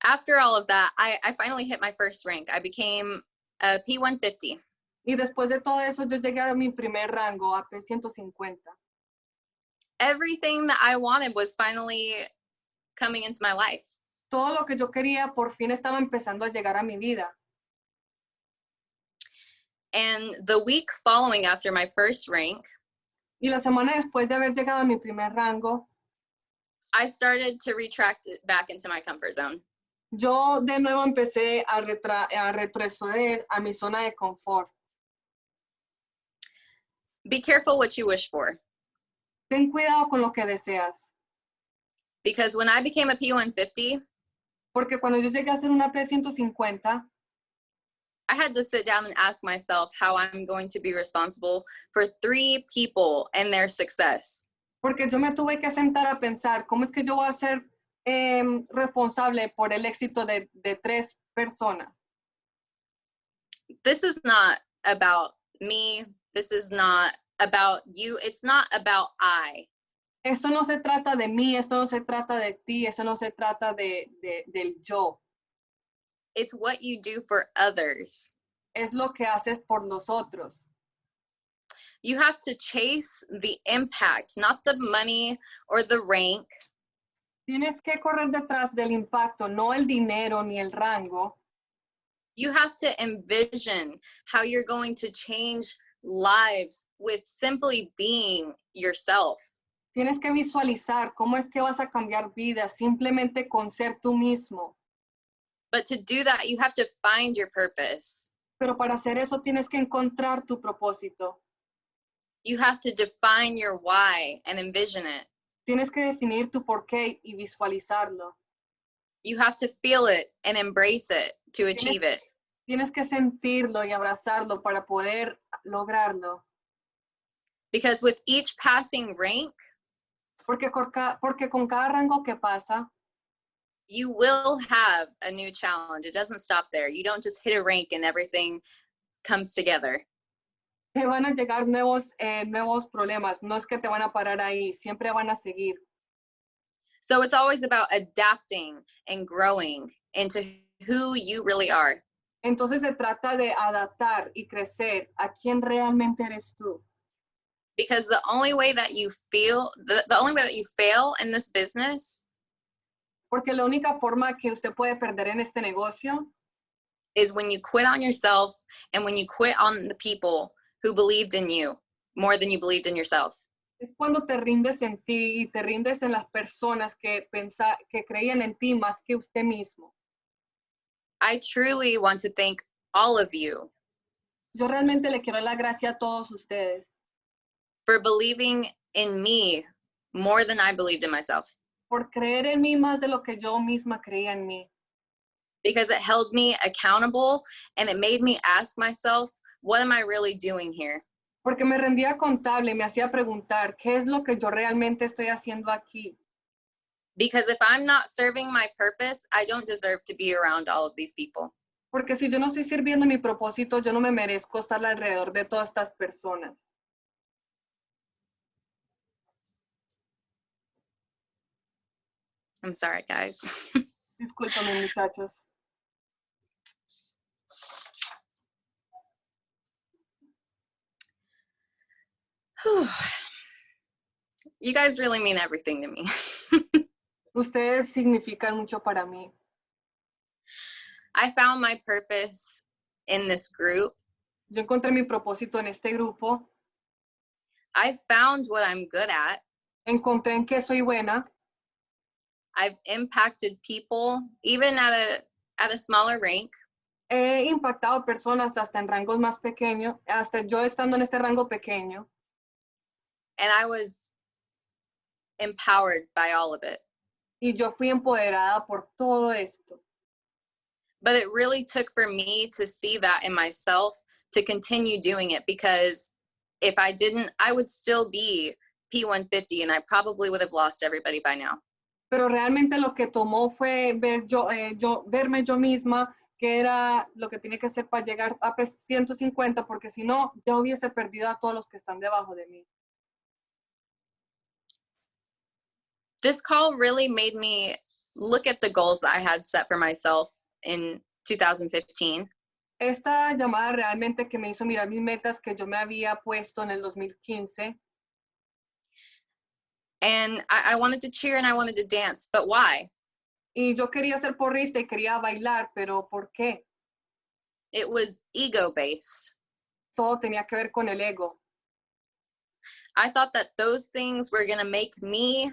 After all of that, I finally hit my first rank. I became a P150. Y después de todo eso, yo llegué a mi primer rango, a P150. Everything that I wanted was finally coming into my life. Todo lo que yo quería por fin estaba empezando a llegar a mi vida. And the week following after my first rank, Y la semana después de haber llegado a mi primer rango, I started to retract back into my comfort zone. yo de nuevo empecé a retroceder a mi zona de confort. Be careful what you wish for. Ten cuidado con lo que deseas. Because when I became a P150, Porque cuando yo llegué a ser una P150, I had to sit down and ask myself how I'm going to be responsible for 3 people and their success. porque yo me tuve que sentar a pensar, ¿cómo es que yo voy a ser responsable por el éxito de 3 personas? This is not about me. This is not about you. It's not about I. Esto no se trata de mí, esto no se trata de ti, esto no se trata del yo. It's what you do for others. Es lo que haces por los otros. You have to chase the impact, not the money or the rank. Tienes que correr detrás del impacto, no el dinero ni el rango. You have to envision how you're going to change lives with simply being yourself. Tienes que visualizar cómo es que vas a cambiar vidas simplemente con ser tú mismo. But to do that, you have to find your purpose. Pero para hacer eso tienes que encontrar tu propósito. You have to define your why and envision it. Tienes que definir tu porqué y visualizarlo. You have to feel it and embrace it to achieve it. Tienes que sentirlo y abrazarlo para poder lograrlo. Because with each passing rank, Porque con cada rango que pasa, you will have a new challenge. It doesn't stop there. You don't just hit a rank and everything comes together. te van a llegar nuevos problemas. No es que te van a parar ahí, siempre van a seguir. So it's always about adapting and growing into who you really are. Entonces se trata de adaptar y crecer a quien realmente eres tú. Because the only way that you feel, the only way that you fail in this business Porque la única forma que usted puede perder en este negocio is when you quit on yourself and when you quit on the people who believed in you more than you believed in yourself. es cuando te rindes en ti y te rindes en las personas que creían en ti más que usted mismo. I truly want to thank all of you Yo realmente le quiero dar la gracia a todos ustedes for believing in me more than I believed in myself. por creer en mí más de lo que yo misma creía en mí. Because it held me accountable and it made me ask myself, what am I really doing here? Porque me rendía contable y me hacía preguntar, ¿qué es lo que yo realmente estoy haciendo aquí? Because if I'm not serving my purpose, I don't deserve to be around all of these people. Porque si yo no estoy sirviendo mi propósito, yo no me merezco estar alrededor de todas estas personas. I'm sorry, guys. Discúlpame, muchachos. You guys really mean everything to me. Ustedes significan mucho para mí. I found my purpose in this group. Yo encontré mi propósito en este grupo. I found what I'm good at. Encontré en qué soy buena. I've impacted people, even at a smaller rank. He impactado personas hasta en rangos más pequeños, hasta yo estando en este rango pequeño. And I was empowered by all of it. Y yo fui empoderada por todo esto. But it really took for me to see that in myself to continue doing it, because if I didn't, I would still be P150 and I probably would have lost everybody by now. Pero realmente lo que tomó fue verme yo misma, que era lo que tiene que hacer para llegar a P150, porque si no, ya hubiese perdido a todos los que están debajo de mí. This call really made me look at the goals that I had set for myself in 2015. Esta llamada realmente que me hizo mirar mis metas que yo me había puesto en el 2015. And I wanted to cheer and I wanted to dance, but why? Y yo quería ser porrista y quería bailar, pero ¿por qué? It was ego-based. Todo tenía que ver con el ego. I thought that those things were going to make me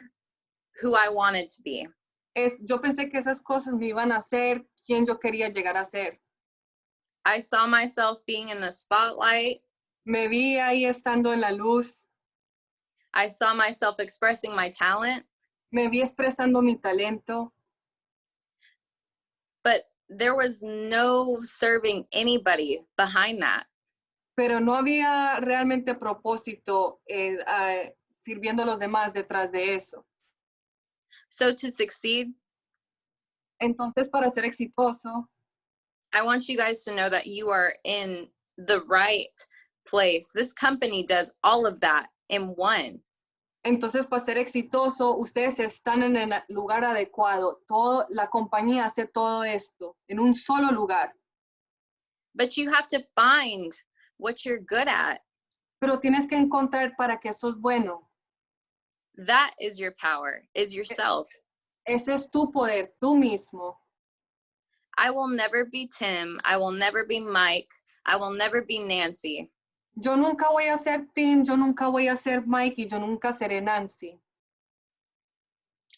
who I wanted to be. Yo pensé que esas cosas me iban a hacer quien yo quería llegar a ser. I saw myself being in the spotlight. Me vi ahí estando en la luz. I saw myself expressing my talent, Me vi expresando mi talento. but there was no serving anybody behind that. Pero no había realmente propósito sirviendo a los demás detrás de eso. So to succeed, Entonces, para ser exitoso, I want you guys to know that you are in the right place. This company does all of that in one. entonces para ser exitoso, ustedes están en el lugar adecuado. La compañía hace todo esto en un solo lugar. But you have to find what you're good at. Pero tienes que encontrar para que eso es bueno. That is your power, is yourself. Ese es tu poder, tú mismo. I will never be Tim. I will never be Mike. I will never be Nancy. Yo nunca voy a ser Tim, yo nunca voy a ser Mike y yo nunca seré Nancy.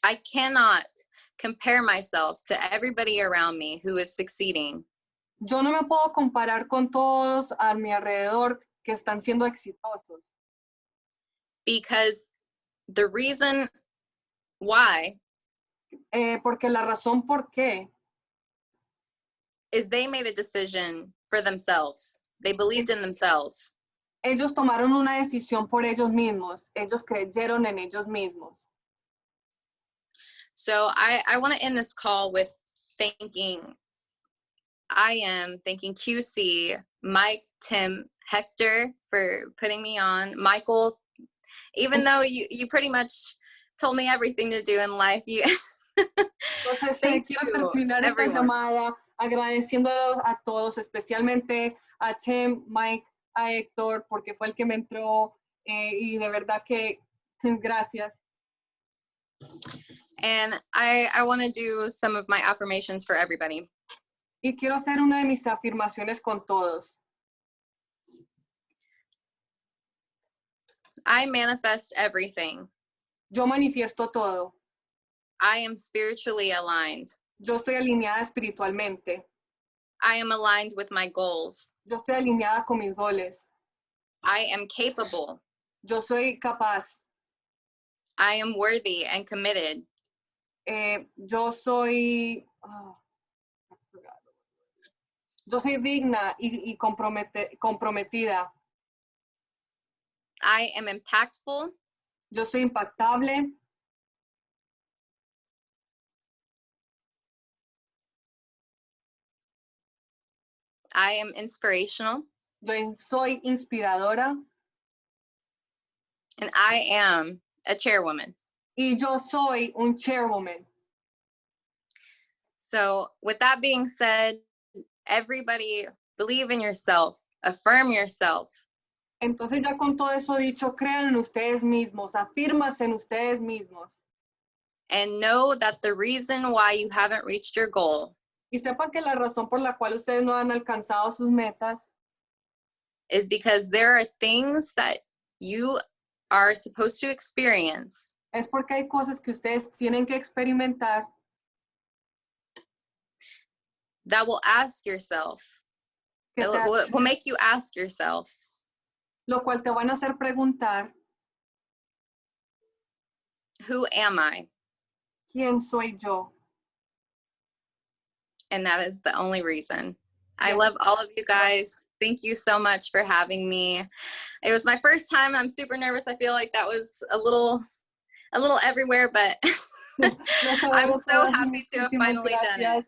I cannot compare myself to everybody around me who is succeeding. Yo no me puedo comparar con todos a mi alrededor que están siendo exitosos. Because the reason why Porque la razón por qué is they made a decision for themselves. They believed in themselves. ellos tomaron una decisión por ellos mismos. Ellos creyeron en ellos mismos. So I want to end this call with thanking QC, Mike, Tim, Hector for putting me on, Michael, even though you pretty much told me everything to do in life. Entonces, quiero terminar esta llamada agradeciéndolos a todos, especialmente a Tim, Mike, a Héctor, porque fue el que me entró y de verdad que gracias. And I want to do some of my affirmations for everybody. Y quiero hacer una de mis afirmaciones con todos. I manifest everything. Yo manifiesto todo. I am spiritually aligned. Yo estoy alineada espiritualmente. I am aligned with my goals. Yo estoy alineada con mis goles. I am capable. Yo soy capaz. I am worthy and committed. Yo soy digna y comprometida. I am impactful. Yo soy impactable. I am inspirational. Yo soy inspiradora. And I am a chairwoman. Y yo soy un chairwoman. So with that being said, everybody believe in yourself, affirm yourself. Entonces ya con todo eso dicho, crean en ustedes mismos, afírmase en ustedes mismos. And know that the reason why you haven't reached your goal Y sepan que la razón por la cual ustedes no han alcanzado sus metas is because there are things that you are supposed to experience es porque hay cosas que ustedes tienen que experimentar that will ask yourself, que will make you ask yourself, lo cual te van a hacer preguntar, who am I? ¿quién soy yo? And that is the only reason. I Yes. love all of you guys. Thank you so much for having me. It was my first time. I'm super nervous. I feel like that was a little everywhere, but I'm so happy to have finally done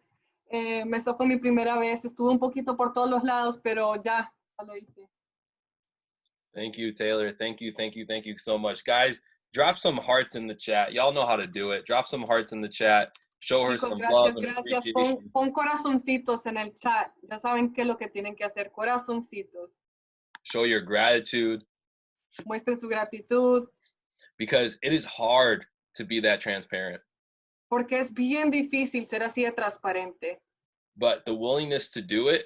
it. Esta fue mi primera vez. Estuve un poquito por todos los lados, pero ya lo hice. Thank you, Taylor. Thank you so much. Guys, drop some hearts in the chat. Y'all know how to do it. Drop some hearts in the chat. Show her Chicos, some gracias, love and gracias. appreciation. Pon corazoncitos en el chat. Ya saben qué es lo que tienen que hacer. Corazoncitos. Show your gratitude. Muestren su gratitud. Because it is hard to be that transparent. Porque es bien difícil ser así de transparente. But the willingness to do it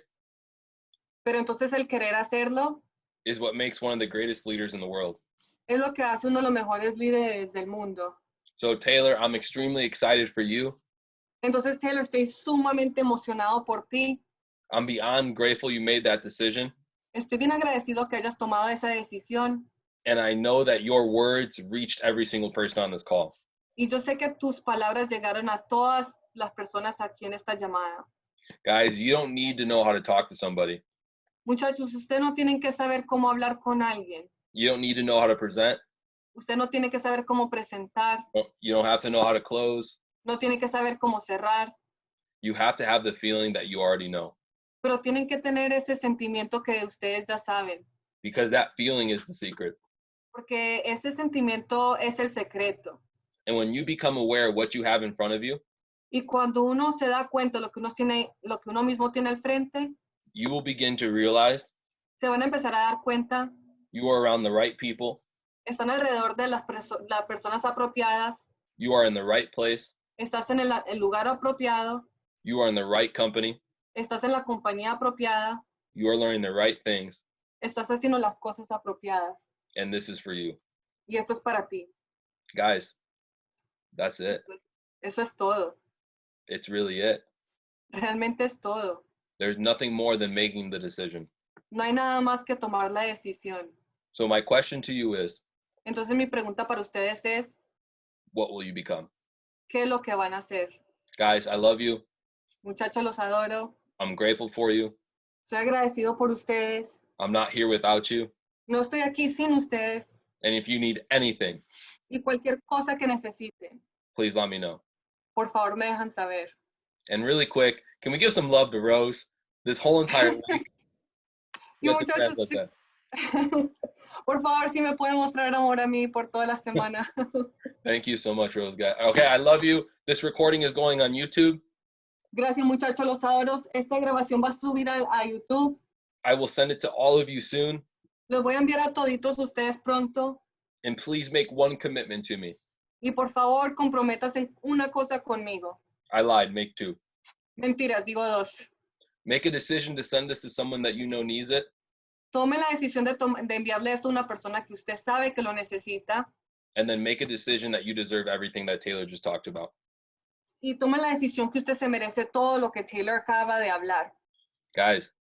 Pero entonces el querer hacerlo is what makes one of the greatest leaders in the world. es lo que hace uno de los mejores líderes del mundo. So Taylor, I'm extremely excited for you. Entonces, Taylor, estoy sumamente emocionado por ti. I'm beyond grateful you made that decision. Estoy bien agradecido que hayas tomado esa decisión And I know that your words reached every single person on this call. y yo sé que tus palabras llegaron a todas las personas aquí en esta llamada. Guys, you don't need to know how to talk to somebody. Muchachos, ustedes no tienen que saber cómo hablar con alguien. You don't need to know how to present. Usted no tiene que saber cómo presentar. You don't have to know how to close. No tiene que saber cómo cerrar. You have to have the feeling that you already know. Pero tienen que tener ese sentimiento que ustedes ya saben. Because that feeling is the secret. Porque ese sentimiento es el secreto. And when you become aware of what you have in front of you, Y cuando uno se da cuenta de lo que uno mismo tiene al frente, you will begin to realize se van a empezar a dar cuenta, you are around the right people. están alrededor de las personas apropiadas, You are in the right place. estás en el lugar apropiado, You are in the right company. estás en la compañía apropiada, You are learning the right things. estás haciendo las cosas apropiadas. And this is for you. Y esto es para ti. Guys, that's it. Eso es todo. It's really it. Realmente es todo. There's nothing more than making the decision. No hay nada más que tomar la decisión. So my question to you is, Entonces mi pregunta para ustedes es, what will you become? ¿qué es lo que van a hacer? Guys, I love you. Muchachos, los adoro. I'm grateful for you. Soy agradecido por ustedes. I'm not here without you. No estoy aquí sin ustedes. And if you need anything, Y cualquier cosa que necesiten, please let me know. por favor me dejan saber. And really quick, can we give some love to Rose this whole entire week? Y Let the fans muchachos, know that. por favor, si me pueden mostrar amor a mí por toda la semana. Thank you so much, Rose. Guys. Okay, I love you. This recording is going on YouTube. Gracias, muchachos, los adoro. Esta grabación va a subir a YouTube. I will send it to all of you soon. Los voy a enviar a toditos ustedes pronto. And please make one commitment to me. Y por favor, comprométase en una cosa conmigo. I lied. Make two. Mentiras, digo dos. Make a decision to send this to someone that you know needs it. Tome la decisión de enviarle esto a una persona que usted sabe que lo necesita. And then make a decision that you deserve everything that Taylor just talked about. Y tome la decisión que usted se merece todo lo que Taylor acaba de hablar. Guys,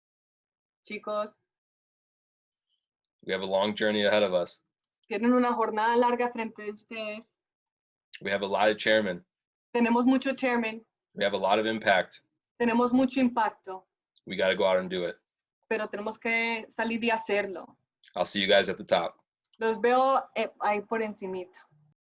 Chicos, we have a long journey ahead of us. tienen una jornada larga frente de ustedes. We have a lot of chairmen. Tenemos mucho chairman, We have a lot of impact. tenemos mucho impacto, We got to go out and do it. pero tenemos que salir y hacerlo. I'll see you guys at the top. Los veo ahí por encimita.